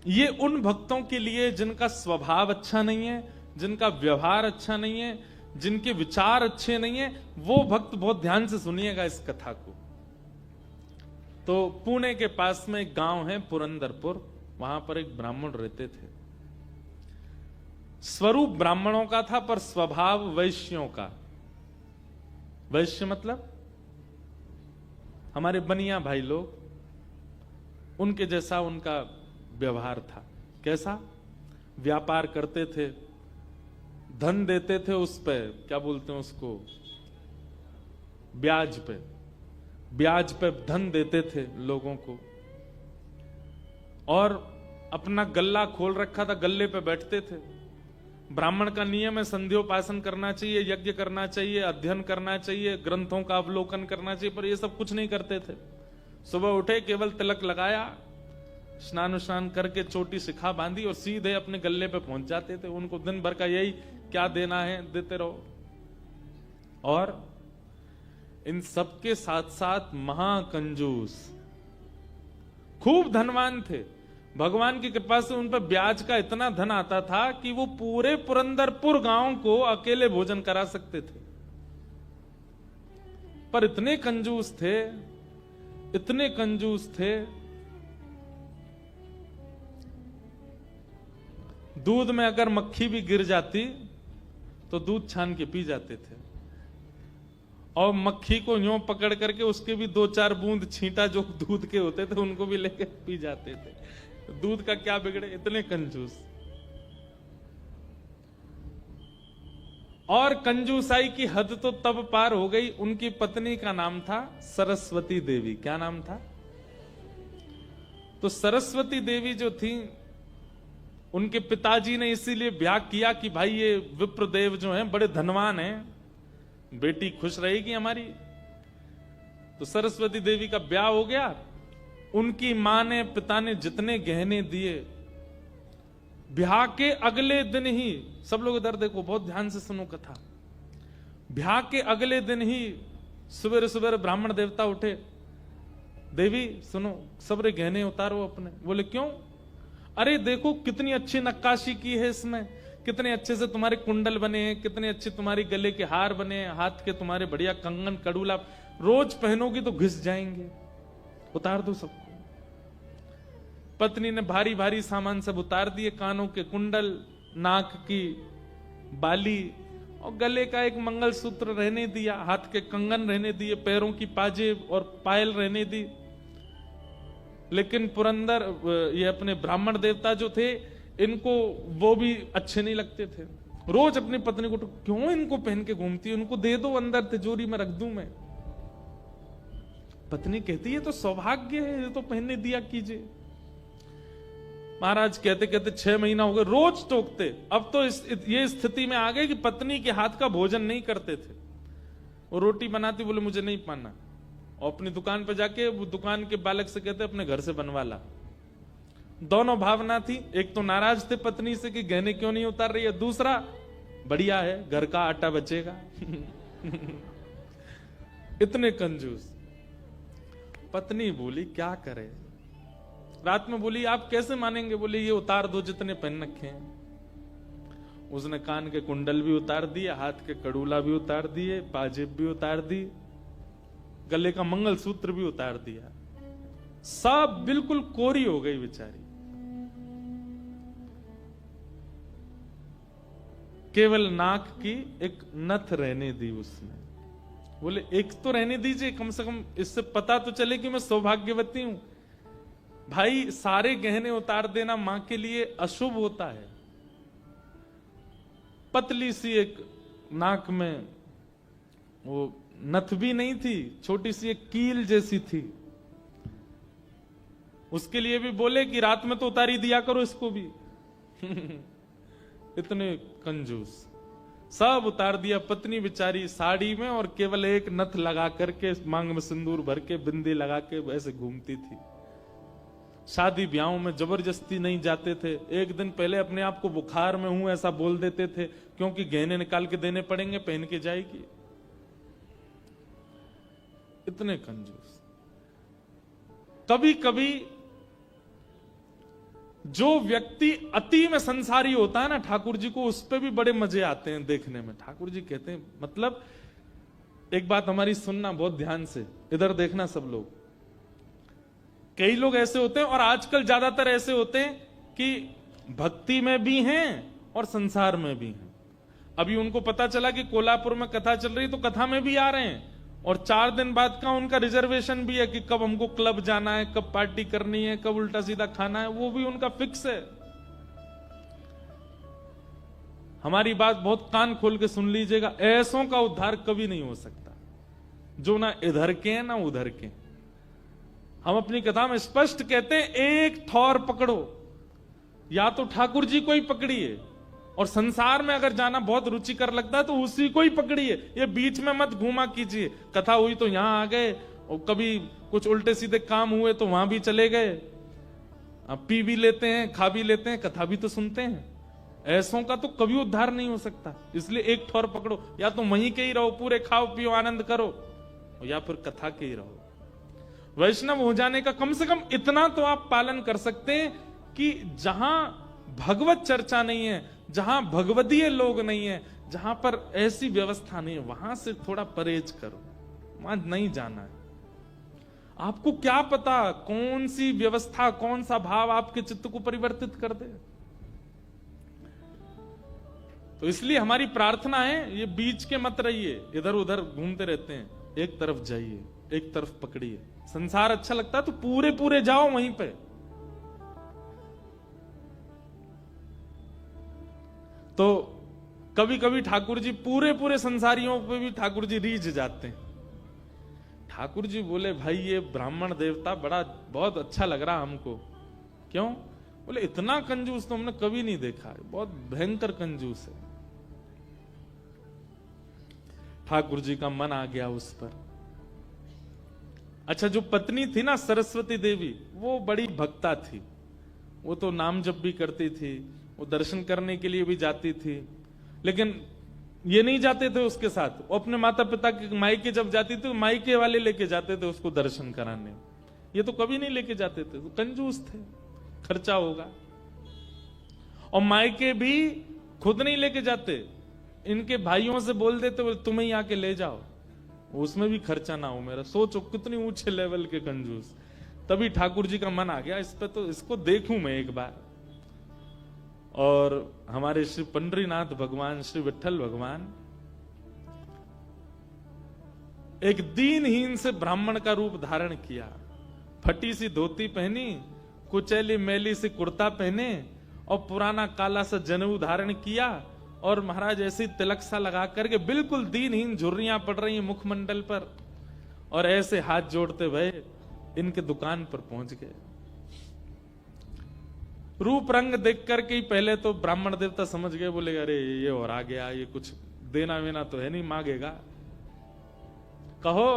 ये उन भक्तों के लिए जिनका स्वभाव अच्छा नहीं है, जिनका व्यवहार अच्छा नहीं है, जिनके विचार अच्छे नहीं है, वो भक्त बहुत ध्यान से सुनिएगा इस कथा को। तो पुणे के पास में एक गांव है पुरंदरपुर, वहां पर एक ब्राह्मण रहते थे। स्वरूप ब्राह्मणों का था पर स्वभाव वैश्यों का। वैश्य मतलब हमारे बनिया भाई लोग, उनके जैसा उनका व्यवहार था। कैसा? व्यापार करते थे, धन देते थे, उस पे क्या बोलते हैं उसको, ब्याज पे, ब्याज पे धन देते थे लोगों को। और अपना गल्ला खोल रखा था, गल्ले पे बैठते थे। ब्राह्मण का नियम है संध्योपासन करना चाहिए, यज्ञ करना चाहिए, अध्ययन करना चाहिए, ग्रंथों का अवलोकन करना चाहिए, पर ये सब कुछ नहीं करते थे। सुबह उठे, केवल तिलक लगाया, स्नान करके चोटी शिखा बांधी और सीधे अपने गल्ले पे पहुंच जाते थे। उनको दिन भर का यही, क्या देना है देते रहो। और इन सबके साथ साथ महाकंजूस, खूब धनवान थे। भगवान की कृपा से उन पर ब्याज का इतना धन आता था कि वो पूरे पुरंदरपुर गांव को अकेले भोजन करा सकते थे। पर इतने कंजूस थे, इतने कंजूस थे, दूध में अगर मक्खी भी गिर जाती तो दूध छान के पी जाते थे। और मक्खी को यूं पकड़ करके उसके भी 2-4 बूंद छींटा जो दूध के होते थे उनको भी लेकर पी जाते थे। दूध का क्या बिगड़े, इतने कंजूस। और कंजूसाई की हद तो तब पार हो गई, उनकी पत्नी का नाम था सरस्वती देवी। क्या नाम था? तो सरस्वती देवी जो थी, उनके पिताजी ने इसीलिए ब्याह किया कि भाई ये विप्रदेव जो हैं बड़े धनवान हैं, बेटी खुश रहेगी हमारी। तो सरस्वती देवी का ब्याह हो गया। उनकी मां ने, पिता ने जितने गहने दिए, ब्याह के अगले दिन ही, सब लोग इधर देखो, बहुत ध्यान से सुनो कथा। ब्याह के अगले दिन ही सुबह सुबह ब्राह्मण देवता उठे, देवी सुनो, सबरे गहने उतारो अपने। बोले क्यों? अरे देखो कितनी अच्छी नक्काशी की है इसमें, कितने अच्छे से तुम्हारे कुंडल बने हैं, कितने अच्छे तुम्हारे गले के हार बने हैं, हाथ के तुम्हारे बढ़िया कंगन कड़ूला, रोज पहनोगी तो घिस जाएंगे, उतार दो सबको। पत्नी ने भारी भारी सामान सब उतार दिए, कानों के कुंडल, नाक की बाली और गले का एक मंगलसूत्र रहने दिया, हाथ के कंगन रहने दिए, पैरों की पाजेब और पायल रहने दी। लेकिन पुरंदर, ये अपने ब्राह्मण देवता जो थे, इनको वो भी अच्छे नहीं लगते थे। रोज अपनी पत्नी को, तो क्यों इनको पहन के घूमती है, उनको दे दो, अंदर तिजोरी में रख दूं मैं। पत्नी कहती है तो सौभाग्य है, ये तो पहनने दिया कीजिए। महाराज कहते कहते 6 महीना हो गए, रोज टोकते। अब तो ये स्थिति में आ गए कि पत्नी के हाथ का भोजन नहीं करते थे। वो रोटी बनाती, बोले मुझे नहीं पाना, और अपनी दुकान पर जाके वो दुकान के बालक से कहते अपने घर से बनवा ला। दोनों भावना थी, एक तो नाराज थे पत्नी से कि गहने क्यों नहीं उतार रही है, दूसरा बढ़िया है घर का आटा बचेगा। इतने कंजूस। पत्नी बोली क्या करे, रात में बोली आप कैसे मानेंगे, बोले ये उतार दो जितने पहन रखे हैं। उसने कान के कुंडल भी उतार दिए, हाथ के कड़ूला भी उतार दिए, पाजेब भी उतार दी, गले का मंगलसूत्र भी उतार दिया। सब बिल्कुल कोरी हो गई बेचारी। केवल नाक की एक नथ रहने दी उसने। बोले एक तो रहने दीजिए, कम से कम इससे पता तो चले कि मैं सौभाग्यवती हूं। भाई सारे गहने उतार देना मां के लिए अशुभ होता है। पतली सी एक नाक में वो नथ भी नहीं थी, छोटी सी एक कील जैसी थी। उसके लिए भी बोले कि रात में तो उतारी दिया करो इसको भी। इतने कंजूस। सब उतार दिया। पत्नी बेचारी साड़ी में और केवल एक नथ लगा करके, मांग में सिंदूर भर के, बिंदी लगा के ऐसे घूमती थी। शादी ब्याहों में जबरदस्ती नहीं जाते थे। एक दिन पहले अपने आप को बुखार में हूं ऐसा बोल देते थे, क्योंकि गहने निकाल के देने पड़ेंगे, पहन के जाएगी। इतने कंजूस। कभी कभी जो व्यक्ति अति में संसारी होता है ना, ठाकुर जी को उस पे भी बड़े मजे आते हैं देखने में। ठाकुर जी कहते हैं, मतलब एक बात हमारी सुनना बहुत ध्यान से, इधर देखना सब लोग। कई लोग ऐसे होते हैं, और आजकल ज्यादातर ऐसे होते हैं कि भक्ति में भी हैं और संसार में भी हैं। अभी उनको पता चला कि कोल्हापुर में कथा चल रही, तो कथा में भी आ रहे हैं, और 4 दिन बाद का उनका रिजर्वेशन भी है कि कब हमको क्लब जाना है, कब पार्टी करनी है, कब उल्टा सीधा खाना है, वो भी उनका फिक्स है। हमारी बात बहुत कान खोल के सुन लीजिएगा, ऐसों का उद्धार कभी नहीं हो सकता जो ना इधर के हैं ना उधर के। हम अपनी कथा में स्पष्ट कहते हैं, एक ठौर पकड़ो, या तो ठाकुर जी को ही पकड़िए, और संसार में अगर जाना बहुत रुचिकर लगता है तो उसी को ही पकड़िए, ये बीच में मत घूमा कीजिए। कथा हुई तो यहां आ गए, और कभी कुछ उल्टे सीधे काम हुए तो वहां भी चले गए। पी भी लेते हैं, खा भी लेते हैं, कथा भी तो सुनते हैं। ऐसों का तो कभी उद्धार नहीं हो सकता। इसलिए एक ठौर पकड़ो, या तो वहीं के ही रहो, पूरे खाओ पियो आनंद करो, या फिर कथा के ही रहो। वैष्णव हो जाने का कम से कम इतना तो आप पालन कर सकते हैं कि जहां भगवत चर्चा नहीं है, जहां भगवदीय लोग नहीं है, जहां पर ऐसी व्यवस्था नहीं है, वहां से थोड़ा परहेज करो, वहां नहीं जाना है। आपको क्या पता कौन सी व्यवस्था, कौन सा भाव आपके चित्त को परिवर्तित कर दे। तो इसलिए हमारी प्रार्थना है, ये बीच के मत रहिए, इधर उधर घूमते रहते हैं, एक तरफ जाइए, एक तरफ पकड़िए। संसार अच्छा लगता है तो पूरे पूरे जाओ वहीं पे। तो कभी कभी ठाकुर जी पूरे पूरे संसारियों पे भी ठाकुर जी रीझ जाते हैं। ठाकुर जी बोले, भाई ये ब्राह्मण देवता बड़ा बहुत अच्छा लग रहा हमको। क्यों? बोले इतना कंजूस तो हमने कभी नहीं देखा है, बहुत भयंकर कंजूस है। ठाकुर जी का मन आ गया उस पर। अच्छा, जो पत्नी थी ना सरस्वती देवी, वो बड़ी भक्ता थी, वो तो नाम जप भी करती थी, वो दर्शन करने के लिए भी जाती थी, लेकिन ये नहीं जाते थे उसके साथ। वो अपने माता पिता के मायके जब जाती थी, मायके वाले लेके जाते थे उसको दर्शन कराने, ये तो कभी नहीं लेके जाते थे, तो कंजूस थे, खर्चा होगा। और मायके भी खुद नहीं लेके जाते, इनके भाइयों से बोल देते तुम्हें ही आके ले जाओ, उसमें भी खर्चा ना हो मेरा। सोचो कितनी ऊंचे लेवल के कंजूस। तभी ठाकुर जी का मन आ गया इस पे, तो इसको देखूं मैं एक बार। और हमारे श्री पंडरीनाथ भगवान, श्री विठ्ठल भगवान एक दीनहीन से ब्राह्मण का रूप धारण किया, फटी सी धोती पहनी, कुचैली मैली सी कुर्ता पहने, और पुराना काला सा जनेऊ धारण किया, और महाराज ऐसी तिलक सा लगा करके बिल्कुल दीनहीन, झुर्रियां पड़ रही हैं मुखमंडल पर, और ऐसे हाथ जोड़ते हुए इनके दुकान पर पहुंच गए। रूप रंग देख करके ही पहले तो ब्राह्मण देवता समझ गए, बोले अरे ये और आ गया, ये कुछ देना वेना तो है नहीं, मांगेगा। कहो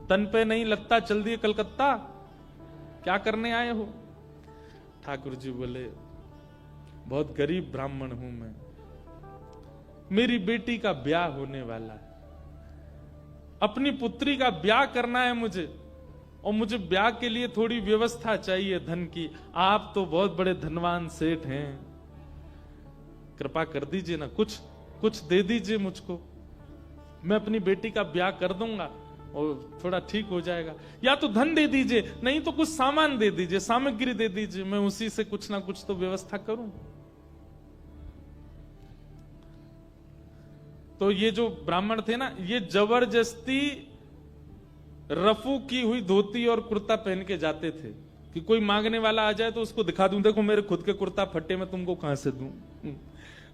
तन पे नहीं लगता, चल दिए कलकत्ता, क्या करने आए हो? ठाकुर जी बोले, बहुत गरीब ब्राह्मण हूं मैं, मेरी बेटी का ब्याह होने वाला है, अपनी पुत्री का ब्याह करना है मुझे, और मुझे ब्याह के लिए थोड़ी व्यवस्था चाहिए धन की। आप तो बहुत बड़े धनवान सेठ हैं, कृपा कर दीजिए ना, कुछ दे दीजिए मुझको, मैं अपनी बेटी का ब्याह कर दूंगा और थोड़ा ठीक हो जाएगा। या तो धन दे दीजिए, नहीं तो कुछ सामान दे दीजिए, सामग्री दे दीजिए, मैं उसी से कुछ ना कुछ तो व्यवस्था करूं। तो ये जो ब्राह्मण थे ना, ये जबरदस्ती रफू की हुई धोती और कुर्ता पहन के जाते थे कि कोई मांगने वाला आ जाए तो उसको दिखा दूं, देखो मेरे खुद के कुर्ता फटे, मैं तुमको कहां से दूं।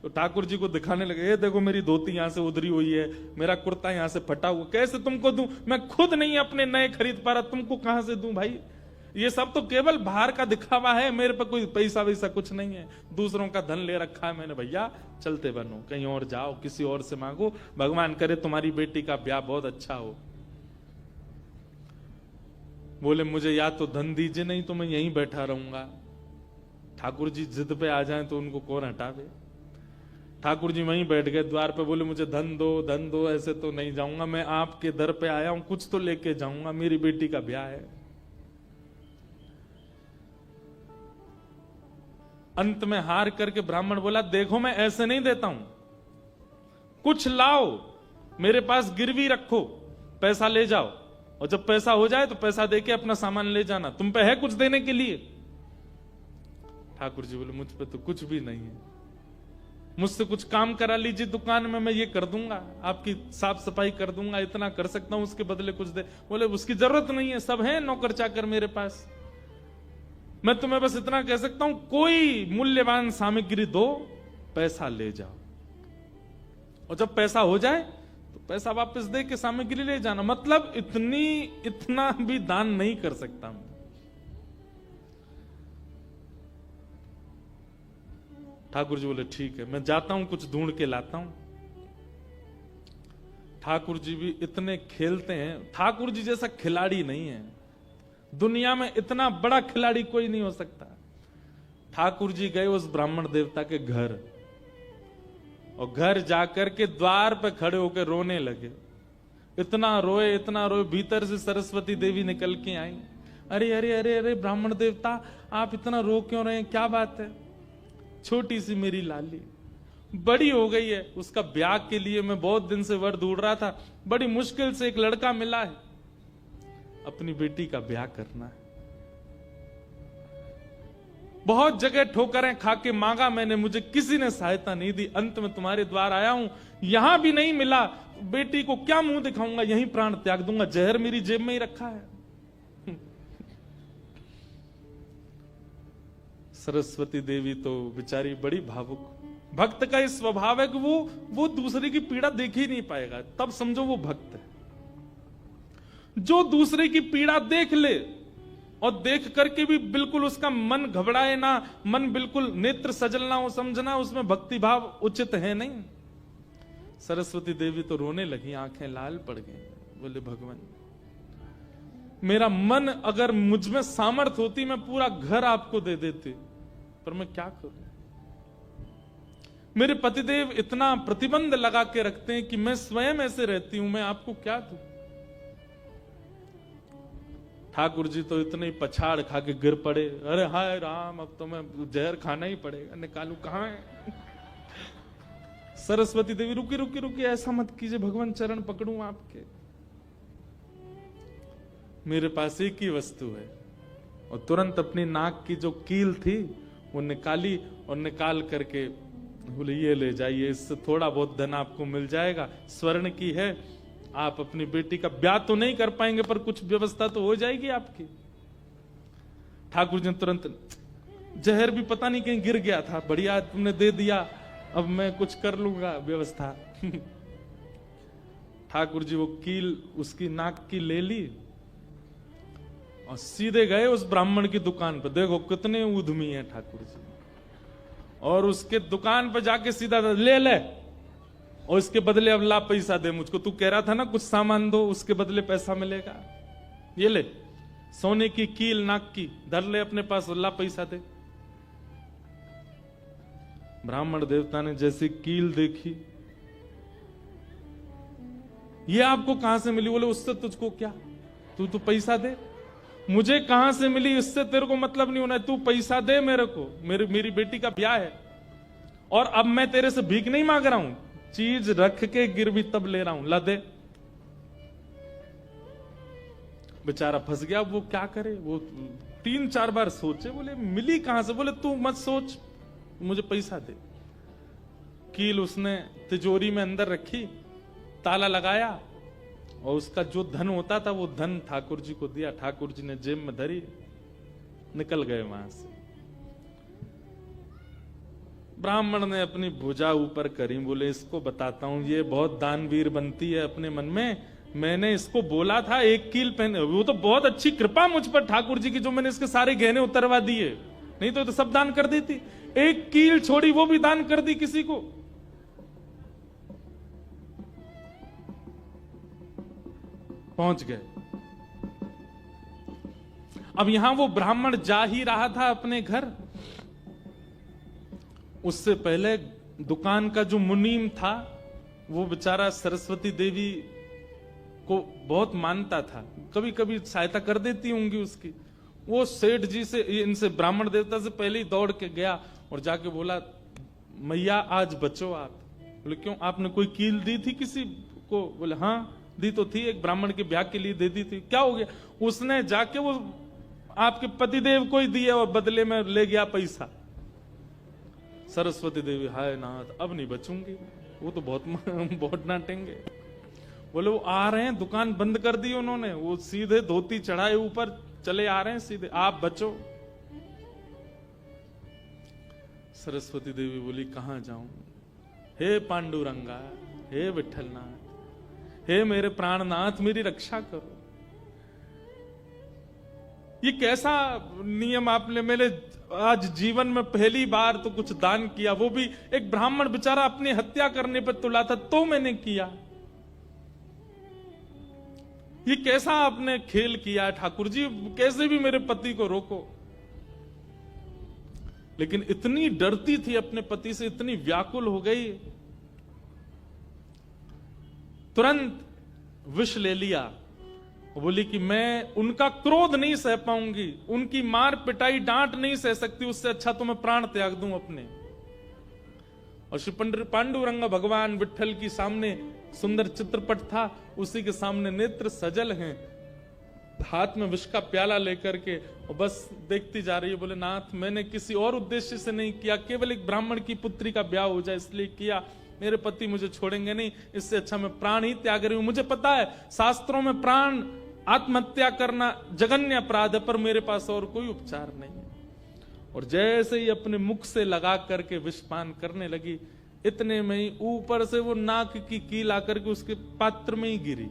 तो ठाकुर जी को दिखाने लगे, ये देखो मेरी धोती यहां से उधरी हुई है, मेरा कुर्ता यहां से फटा हुआ, कैसे तुमको दूं, मैं खुद नहीं अपने नए खरीद पा रहा, तुमको कहां से दूं भाई। ये सब तो केवल बाहर का दिखावा है, मेरे पे कोई पैसा वैसा कुछ नहीं है, दूसरों का धन ले रखा है मैंने। भैया चलते बनो, कहीं और जाओ, किसी और से मांगो, भगवान करे तुम्हारी बेटी का ब्याह बहुत अच्छा हो। बोले मुझे या तो धन दीजिए, नहीं तो मैं यहीं बैठा रहूंगा। ठाकुर जी जिद पे आ जाएं तो उनको कौन हटावे। ठाकुर जी वहीं बैठ गए द्वार पे, बोले मुझे धन दो, ऐसे तो नहीं जाऊंगा, मैं आपके दर पे आया हूं, कुछ तो लेके जाऊंगा, मेरी बेटी का ब्याह है। अंत में हार करके ब्राह्मण बोला, देखो मैं ऐसे नहीं देता हूं, कुछ लाओ, मेरे पास गिरवी रखो, पैसा ले जाओ, और जब पैसा हो जाए तो पैसा देके अपना सामान ले जाना, तुम पे है कुछ देने के लिए? ठाकुर जी बोले, मुझ पे तो कुछ भी नहीं है, मुझसे कुछ काम करा लीजिए दुकान में, मैं ये कर दूंगा, आपकी साफ सफाई कर दूंगा, इतना कर सकता हूं, उसके बदले कुछ दे। बोले उसकी जरूरत नहीं है, सब है नौकर चाकर मेरे पास, मैं तुम्हें बस इतना कह सकता हूं, कोई मूल्यवान सामग्री दो, पैसा ले जाओ, और जब पैसा हो जाए तो पैसा वापस दे के सामग्री ले जाना। मतलब इतना भी दान नहीं कर सकता मैं। ठाकुर जी बोले, ठीक है, मैं जाता हूं, कुछ ढूंढ के लाता हूं। ठाकुर जी भी इतने खेलते हैं, ठाकुर जी जैसा खिलाड़ी नहीं है दुनिया में, इतना बड़ा खिलाड़ी कोई नहीं हो सकता। ठाकुर जी गए उस ब्राह्मण देवता के घर, और घर जाकर के द्वार पे खड़े होकर रोने लगे। इतना रोए, भीतर से सरस्वती देवी निकल के आई। अरे अरे अरे अरे ब्राह्मण देवता, आप इतना रो क्यों रहे हैं, क्या बात है? छोटी सी मेरी लाली बड़ी हो गई है, उसका ब्याह के लिए मैं बहुत दिन से वर ढूंढ रहा था, बड़ी मुश्किल से एक लड़का मिला है, अपनी बेटी का ब्याह करना है। बहुत जगह ठोकरें खा के मांगा मैंने, मुझे किसी ने सहायता नहीं दी, अंत में तुम्हारे द्वार आया हूं, यहां भी नहीं मिला, बेटी को क्या मुंह दिखाऊंगा, यहीं प्राण त्याग दूंगा, जहर मेरी जेब में ही रखा है। सरस्वती देवी तो बेचारी बड़ी भावुक, भक्त का इस स्वभाव है कि वो दूसरे की पीड़ा देख ही नहीं पाएगा, तब समझो वो भक्त है। जो दूसरे की पीड़ा देख ले और देख करके भी बिल्कुल उसका मन घबराए ना, मन बिल्कुल नेत्र सजल ना हो, समझना उसमें भक्ति भाव उचित है नहीं। सरस्वती देवी तो रोने लगी, आंखें लाल पड़ गई, बोले भगवान, मेरा मन अगर मुझ में सामर्थ होती मैं पूरा घर आपको दे देती, पर मैं क्या करूं? मेरे पतिदेव इतना प्रतिबंध लगा के रखते हैं कि मैं स्वयं ऐसे रहती हूं, मैं आपको क्या दूं? ठाकुर जी तो इतने ही पछाड़ खा के गिर पड़े, अरे हाय राम, अब तो मैं जहर खाना ही पड़ेगा, निकालू कहां है? सरस्वती देवी, रुकी रुकी रुकी, ऐसा मत कीजिए भगवान, चरण पकड़ूं आपके, मेरे पास एक ही वस्तु है। और तुरंत अपनी नाक की जो कील थी वो निकाली, और निकाल करके बोले ये ले जाइए, इससे थोड़ा बहुत धन आपको मिल जाएगा, स्वर्ण की है, आप अपनी बेटी का ब्याह तो नहीं कर पाएंगे पर कुछ व्यवस्था तो हो जाएगी आपकी। ठाकुर जी तुरंत, जहर भी पता नहीं कहीं गिर गया था, बढ़िया तुमने दे दिया, अब मैं कुछ कर लूंगा व्यवस्था। ठाकुर जी वो कील उसकी नाक की ले ली और सीधे गए उस ब्राह्मण की दुकान पर। देखो कितने उद्यमी हैं ठाकुर जी, और उसके दुकान पर जाके सीधा ले और इसके बदले अब ला पैसा दे मुझको, तू कह रहा था ना कुछ सामान दो उसके बदले पैसा मिलेगा, ये ले सोने की कील नाक की धर ले अपने पास, ला पैसा दे। ब्राह्मण देवता ने जैसी कील देखी, ये आपको कहां से मिली? बोले उससे तुझको क्या, तू तो पैसा दे। मुझे कहां से मिली इससे तेरे को मतलब नहीं होना है, तू पैसा दे मेरे को, मेरी बेटी का ब्याह है, और अब मैं तेरे से भीख नहीं मांग रहा हूं, चीज रख के गिरवी तब ले रहा हूं, ला दे। बेचारा फंस गया, वो क्या करे, वो 3-4 बार सोचे, बोले मिली कहां से? बोले तू मत सोच, मुझे पैसा दे। कील उसने तिजोरी में अंदर रखी, ताला लगाया, और उसका जो धन होता था वो धन ठाकुर जी को दिया। ठाकुर जी ने जेब में धरी, निकल गए वहां से। ब्राह्मण ने अपनी भुजा ऊपर करी, बोले इसको बताता हूं, ये बहुत दानवीर बनती है अपने मन में, मैंने इसको बोला था एक कील पहने, वो तो बहुत अच्छी कृपा मुझ पर ठाकुर जी की, जो मैंने इसके सारे गहने उतरवा दिए, नहीं तो सब दान कर देती, एक कील छोड़ी वो भी दान कर दी किसी को। पहुंच गए। अब यहां वो ब्राह्मण जा ही रहा था अपने घर, उससे पहले दुकान का जो मुनीम था वो बेचारा सरस्वती देवी को बहुत मानता था, कभी कभी सहायता कर देती होंगी उसकी। वो सेठ जी से, इनसे ब्राह्मण देवता से पहले ही दौड़ के गया और जाके बोला, मैया आज बचो आप। बोले क्यों, आपने कोई कील दी थी किसी को? बोले हाँ दी तो थी, एक ब्राह्मण के ब्याह के लिए दे दी थी। क्या हो गया? उसने जाके वो आपके पतिदेव को ही दिया और बदले में ले गया पैसा। सरस्वती देवी, हाय नाथ अब नहीं बचूंगी, वो तो बहुत डांटेंगे। बोले वो आ रहे हैं, दुकान बंद कर दी उन्होंने, वो सीधे धोती चढ़ाए ऊपर चले आ रहे हैं सीधे, आप बचो। सरस्वती देवी बोली कहां जाऊं? हे पांडुरंगा, हे विठलनाथ, हे मेरे प्राणनाथ, मेरी रक्षा करो। ये कैसा नियम आपने मेरे आज जीवन में पहली बार तो कुछ दान किया, वो भी एक ब्राह्मण बेचारा अपनी हत्या करने पर तुला था तो मैंने किया। ये कैसा आपने खेल किया ठाकुर जी, कैसे भी मेरे पति को रोको। लेकिन इतनी डरती थी अपने पति से, इतनी व्याकुल हो गई, तुरंत विष ले लिया। बोली कि मैं उनका क्रोध नहीं सह पाऊंगी, उनकी मार पिटाई डांट नहीं सह सकती, उससे अच्छा तो मैं प्राण त्याग दूं अपने। और श्री पांडुरंग भगवान विठल की सामने सुंदर चित्रपट था, उसी के सामने नेत्र सजल हैं, हाथ में विष का प्याला लेकर के, और बस देखती जा रही है। बोले नाथ मैंने किसी और उद्देश्य से नहीं किया, केवल एक ब्राह्मण की पुत्री का ब्याह हो जाए इसलिए किया, मेरे पति मुझे छोड़ेंगे नहीं, इससे अच्छा मैं प्राण ही त्याग रही हूं। मुझे पता है शास्त्रों में प्राण आत्महत्या करना जघन्य अपराध है, पर मेरे पास और कोई उपचार नहीं है। और जैसे ही अपने मुख से लगा करके विषपान करने लगी, इतने में ही ऊपर से वो नाक की कील आकर के उसके पात्र में ही गिरी,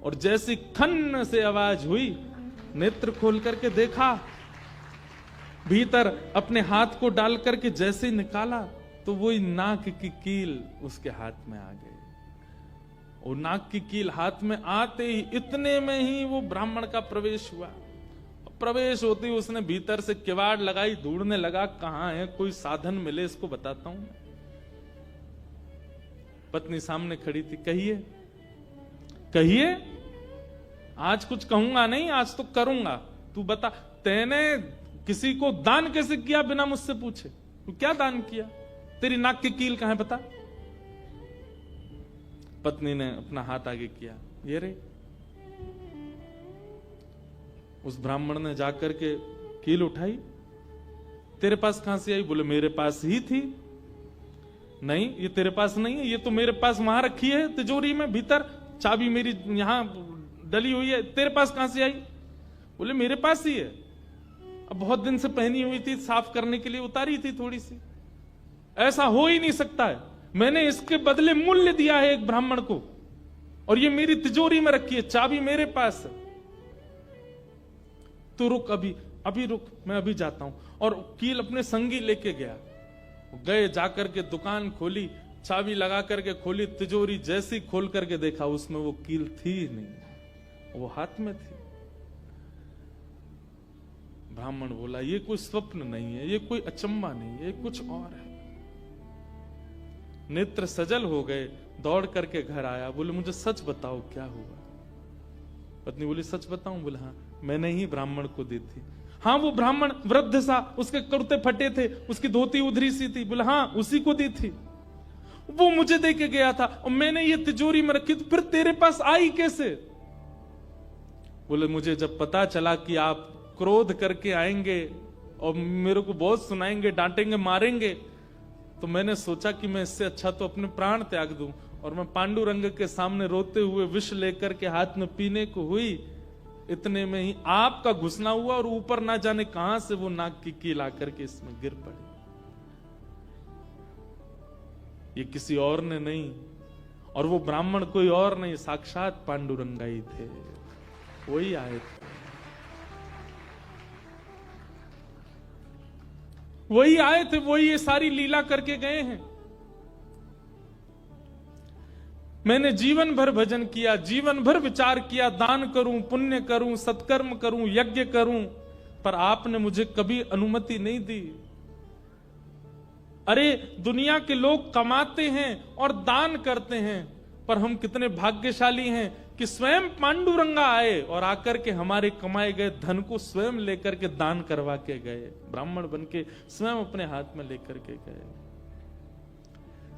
और जैसी खन्न से आवाज हुई, नेत्र खोल करके देखा, भीतर अपने हाथ को डाल करके जैसे ही निकाला तो वही नाक की कील उसके हाथ में आ गई। और नाक की कील हाथ में आते ही इतने में ही वो ब्राह्मण का प्रवेश हुआ। प्रवेश होते ही उसने भीतर से किवाड़ लगाई, ढूंढने लगा कहां है, कोई साधन मिले इसको बताता हूं। पत्नी सामने खड़ी थी, कहिए कहिए, आज कुछ कहूंगा नहीं, आज तो करूंगा, तू बता, तैने किसी को दान कैसे किया बिना मुझसे पूछे? तू क्या दान किया? तेरी नाक की कील कहां है बता? पत्नी ने अपना हाथ आगे किया, ये रे। उस ब्राह्मण ने जाकर के कील उठाई, तेरे पास कहां से आई? बोले मेरे पास ही थी। नहीं ये तेरे पास नहीं है, ये तो मेरे पास वहां रखी है तिजोरी में भीतर, चाबी मेरी यहां डली हुई है, तेरे पास कहां से आई? बोले मेरे पास ही है, अब बहुत दिन से पहनी हुई थी, साफ करने के लिए उतारी थी थोड़ी सी। ऐसा हो ही नहीं सकता है, मैंने इसके बदले मूल्य दिया है एक ब्राह्मण को, और ये मेरी तिजोरी में रखी है, चाबी मेरे पास है। तो रुक, अभी रुक, मैं अभी जाता हूं। और कील अपने संगी लेके गया, गए, जाकर के दुकान खोली, चाबी लगा करके खोली, तिजोरी जैसी खोल करके देखा उसमें वो कील थी नहीं, वो हाथ में थी। ब्राह्मण बोला ये कोई स्वप्न नहीं है, ये कोई अचंबा नहीं है, ये कुछ और है। नेत्र सजल हो गए, दौड़ करके घर आया, बोले मुझे सच बताओ क्या हुआ? पत्नी बोली सच बताऊं? बोले हाँ, मैंने ही ब्राह्मण को दी थी। हाँ वो ब्राह्मण वृद्ध सा, उसके कुर्ते फटे थे, उसकी धोती उधरी सी थी। बोले हाँ उसी को दी थी, वो मुझे दे के गया था और मैंने ये तिजोरी में रखी, तो फिर तेरे पास आई कैसे? बोले मुझे जब पता चला कि आप क्रोध करके आएंगे और मेरे को बहुत सुनाएंगे, डांटेंगे, मारेंगे, तो मैंने सोचा कि मैं इससे अच्छा तो अपने प्राण त्याग दूं। और मैं पांडुरंग के सामने रोते हुए विष लेकर के हाथ में पीने को हुई, इतने में ही आपका घुसना हुआ और ऊपर ना जाने कहां से वो नाक की कील आकर के इसमें गिर पड़ी। ये किसी और ने नहीं, और वो ब्राह्मण कोई और नहीं, साक्षात पांडुरंगा ही थे, वही आए थे, वही आए थे, वही ये सारी लीला करके गए हैं। मैंने जीवन भर भजन किया, जीवन भर विचार किया, दान करूं, पुण्य करूं, सत्कर्म करूं, यज्ञ करूं, पर आपने मुझे कभी अनुमति नहीं दी। अरे दुनिया के लोग कमाते हैं और दान करते हैं, पर हम कितने भाग्यशाली हैं कि स्वयं पांडुरंगा आए और आकर के हमारे कमाए गए धन को स्वयं लेकर के दान करवा के गए, ब्राह्मण बन के स्वयं अपने हाथ में लेकर के गए।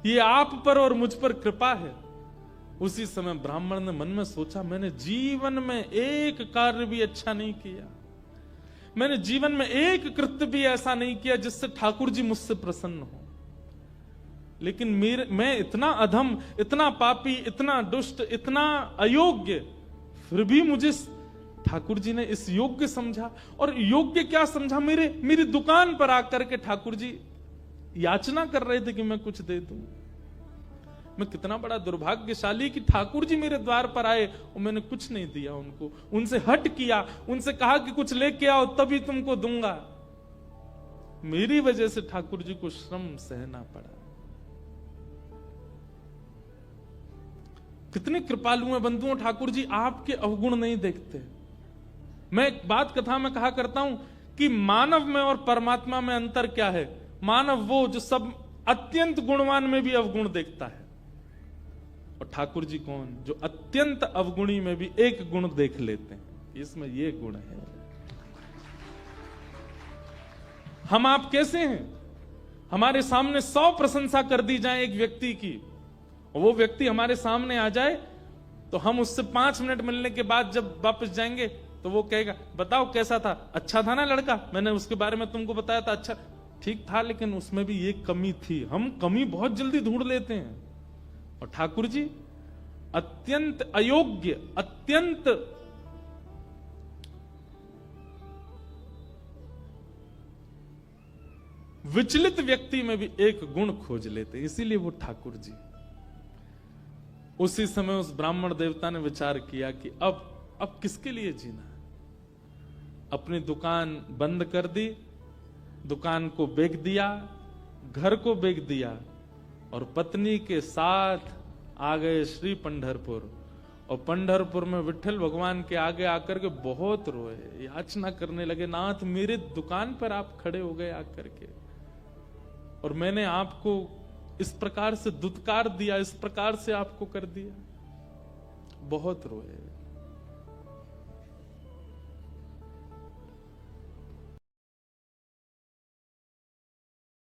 ये आप पर और मुझ पर कृपा है। उसी समय ब्राह्मण ने मन में सोचा, मैंने जीवन में एक कार्य भी अच्छा नहीं किया, मैंने जीवन में एक कृत्य भी ऐसा नहीं किया जिससे ठाकुर जी मुझसे प्रसन्न हो, लेकिन मैं इतना अधम, इतना पापी, इतना दुष्ट, इतना अयोग्य, फिर भी मुझे ठाकुर जी ने इस योग्य समझा। और योग्य क्या समझा, मेरी दुकान पर आकर के ठाकुर जी याचना कर रहे थे कि मैं कुछ दे दूं। मैं कितना बड़ा दुर्भाग्यशाली कि ठाकुर जी मेरे द्वार पर आए और मैंने कुछ नहीं दिया उनको, उनसे हट किया, उनसे कहा कि कुछ लेके आओ तभी तुमको दूंगा। मेरी वजह से ठाकुर जी को श्रम सहना पड़ा। कितने कृपालु हैं बंधुओं ठाकुर जी, आपके अवगुण नहीं देखते। मैं एक बात कथा में कहा करता हूं कि मानव में और परमात्मा में अंतर क्या है। मानव वो जो सब अत्यंत गुणवान में भी अवगुण देखता है, और ठाकुर जी कौन, जो अत्यंत अवगुणी में भी एक गुण देख लेते हैं। इसमें ये गुण है। हम आप कैसे हैं, हमारे सामने 100 प्रशंसा कर दी जाए एक व्यक्ति की, और वो व्यक्ति हमारे सामने आ जाए तो हम उससे 5 मिनट मिलने के बाद जब वापस जाएंगे तो वो कहेगा, बताओ कैसा था, अच्छा था ना लड़का, मैंने उसके बारे में तुमको बताया था, अच्छा ठीक था, लेकिन उसमें भी ये कमी थी। हम कमी बहुत जल्दी ढूंढ लेते हैं। और ठाकुर जी अत्यंत अयोग्य, अत्यंत विचलित व्यक्ति में भी एक गुण खोज लेते, इसीलिए वो ठाकुर जी। उसी समय उस ब्राह्मण देवता ने विचार किया कि अब किसके लिए जीना है। अपनी दुकान बंद कर दी, दुकान को बेच दिया, घर को बेच दिया, और पत्नी के साथ आ गए श्री पंढरपुर। और पंढरपुर में विठल भगवान के आगे आकर के बहुत रोए, याचना करने लगे, नाथ मेरे दुकान पर आप खड़े हो गए आकर के, और मैंने आपको इस प्रकार से दुत्कार दिया, इस प्रकार से आपको कर दिया। बहुत रोए।